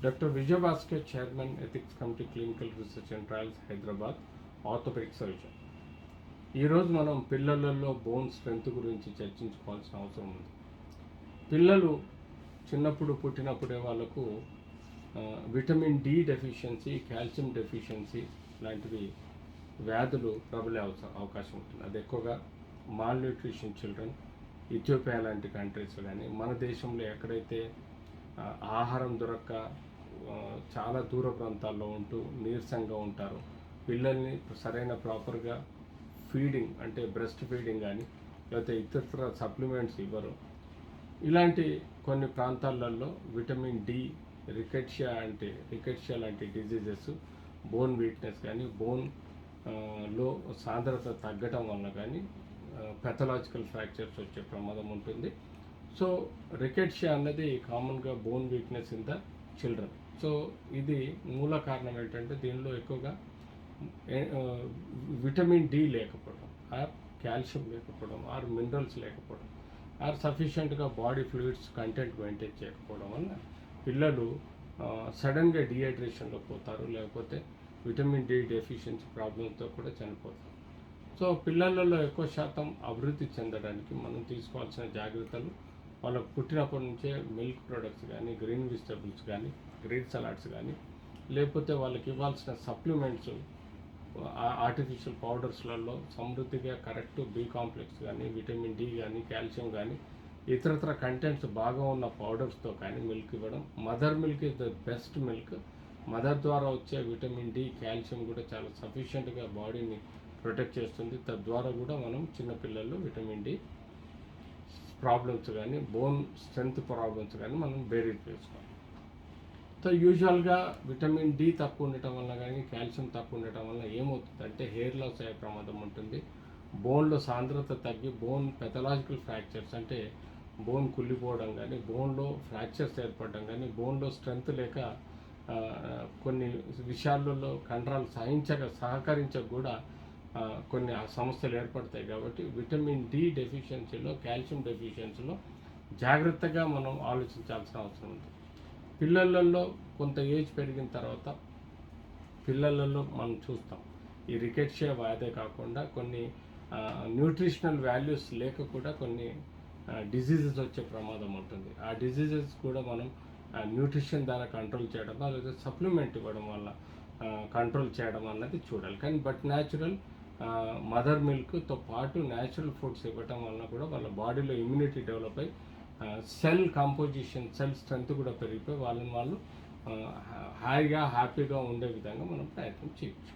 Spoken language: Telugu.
Doctor Vijayabhaskar chairman ethics committee clinical research and trials Hyderabad orthopaedic surgeon. ఈరోజు మనం పిల్లలలో బోన్ స్ట్రెంత్ గురించి చర్చించుకోవాల్సిన అవసరం ఉంది. పిల్లలు చిన్నప్పుడు పుట్టినప్పుడే వాళ్ళకు vitamin D deficiency, calcium deficiency లాంటివి వ్యాధులు ప్రబలే అవకాశం ఉంటుంది. అది ఎక్కువగా మాల్ న్యూట్రిషన్ చిల్డ్రన్, ఇథియోపియా లాంటి కంట్రీస్ కానీ, మన దేశంలో ఎక్కడైతే ఆహారం దొరక్క చాలా దూర ప్రాంతాల్లో ఉంటూ నీరసంగా ఉంటారు, పిల్లల్ని సరైన ప్రాపర్గా ఫీడింగ్ అంటే బ్రెస్ట్ ఫీడింగ్ కానీ లేకపోతే ఇతర సప్లిమెంట్స్ ఇవ్వరు. ఇలాంటి కొన్ని ప్రాంతాలలో విటమిన్ డి, రికెట్షియా లాంటి డిజీజెస్, బోన్ వీక్నెస్ కానీ, బోన్ లో సాంద్రత తగ్గటం వల్ల కానీ పెథలాజికల్ ఫ్రాక్చర్స్ వచ్చే ప్రమాదం ఉంటుంది. సో రికెట్షియా అన్నది కామన్గా bone weakness in the children. So ఇది మూల కారణం ఏంటంటే దీనిలో ఎక్కువగా విటమిన్ డి లేకపోవడం, ఆర్ కాల్షియం లేకపోవడం, ఆర్ మినరల్స్ లేకపోవడం, ఆర్ సఫిషియెంట్గా బాడీ ఫ్లూయిడ్స్ కంటెంట్ మెయింటైన్ చేయకపోవడం వల్ల పిల్లలు సడన్గా డిహైడ్రేషన్లో పోతారు, లేకపోతే విటమిన్ డి డెఫిషియన్సీ ప్రాబ్లంతో కూడా చనిపోతారు. సో పిల్లలలో ఎక్కువ శాతం అభివృద్ధి చెందడానికి మనం తీసుకోవాల్సిన జాగ్రత్తలు, వాళ్ళకు పుట్టినప్పటి నుంచే మిల్క్ ప్రొడక్ట్స్ కానీ, గ్రీన్ వెజిటబుల్స్ కానీ, గ్రీన్ సలాడ్స్ కానీ, లేకపోతే వాళ్ళకి ఇవ్వాల్సిన సప్లిమెంట్స్ ఆర్టిఫిషియల్ పౌడర్స్లలో సమృద్ధిగా కరెక్ట్ బి కాంప్లెక్స్ కానీ, విటమిన్ డి కానీ, కాల్షియం కానీ, ఇతరత్ర కంటెంట్స్ బాగా ఉన్న పౌడర్స్తో కానీ మిల్క్ ఇవ్వడం. Mother milk is the best milk. Mother ద్వారా వచ్చే విటమిన్ డి, కాల్షియం కూడా చాలా సఫిషియెంట్గా బాడీని ప్రొటెక్ట్ చేస్తుంది. తద్వారా కూడా మనం చిన్నపిల్లల్లో విటమిన్ డి ప్రాబ్లమ్స్ కానీ, బోన్ స్ట్రెంత్ ప్రాబ్లమ్స్ కానీ మనం బేరీజ్ చేసుకోవాలి. సో యూజువల్గా విటమిన్ డి తక్కువ ఉండటం వల్ల కానీ, కాల్షియం తక్కువ ఉండటం వల్ల ఏమవుతుందంటే హెయిర్ లాస్ అయ్యే ప్రమాదం ఉంటుంది. బోన్లో సాంద్రత తగ్గి బోన్ పెథలాజికల్ ఫ్రాక్చర్స్ అంటే బోన్ కుళ్ళిపోవడం కానీ, బోన్లో ఫ్రాక్చర్స్ ఏర్పడడం కానీ, బోన్లో స్ట్రెంత్ లేక కొన్ని విషయాలలో కండరాలు సహకరించక కూడా కొన్ని సమస్యలు ఏర్పడతాయి. కాబట్టి విటమిన్ డి డెఫిషియన్సీలో, కాల్షియం డెఫిషియన్సీలో జాగ్రత్తగా మనం ఆలోచించాల్సిన అవసరం ఉంది. పిల్లలలో కొంత ఏజ్ పెరిగిన తర్వాత పిల్లలలో మనం చూస్తాం ఈ రికెట్షియా వ్యాధే కాకుండా కొన్ని న్యూట్రిషనల్ వాల్యూస్ లేక కూడా కొన్ని డిజీజెస్ వచ్చే ప్రమాదం ఉంటుంది. ఆ డిజీజెస్ కూడా మనం న్యూట్రిషన్ ద్వారా కంట్రోల్ చేయడం లేదా సప్లిమెంట్ ఇవ్వడం వల్ల కంట్రోల్ చేయడం అన్నది చూడాలి. కానీ న్యాచురల్ మదర్ మిల్క్తో పాటు న్యాచురల్ ఫుడ్స్ ఇవ్వటం వల్ల కూడా వాళ్ళ బాడీలో ఇమ్యూనిటీ డెవలప్ అయ్యి సెల్ కాంపోజిషన్, సెల్ స్ట్రెంత్ కూడా పెరిగిపోయి వాళ్ళు హాయిగా హ్యాపీగా ఉండే విధంగా మనం ప్రయత్నం చేయొచ్చు.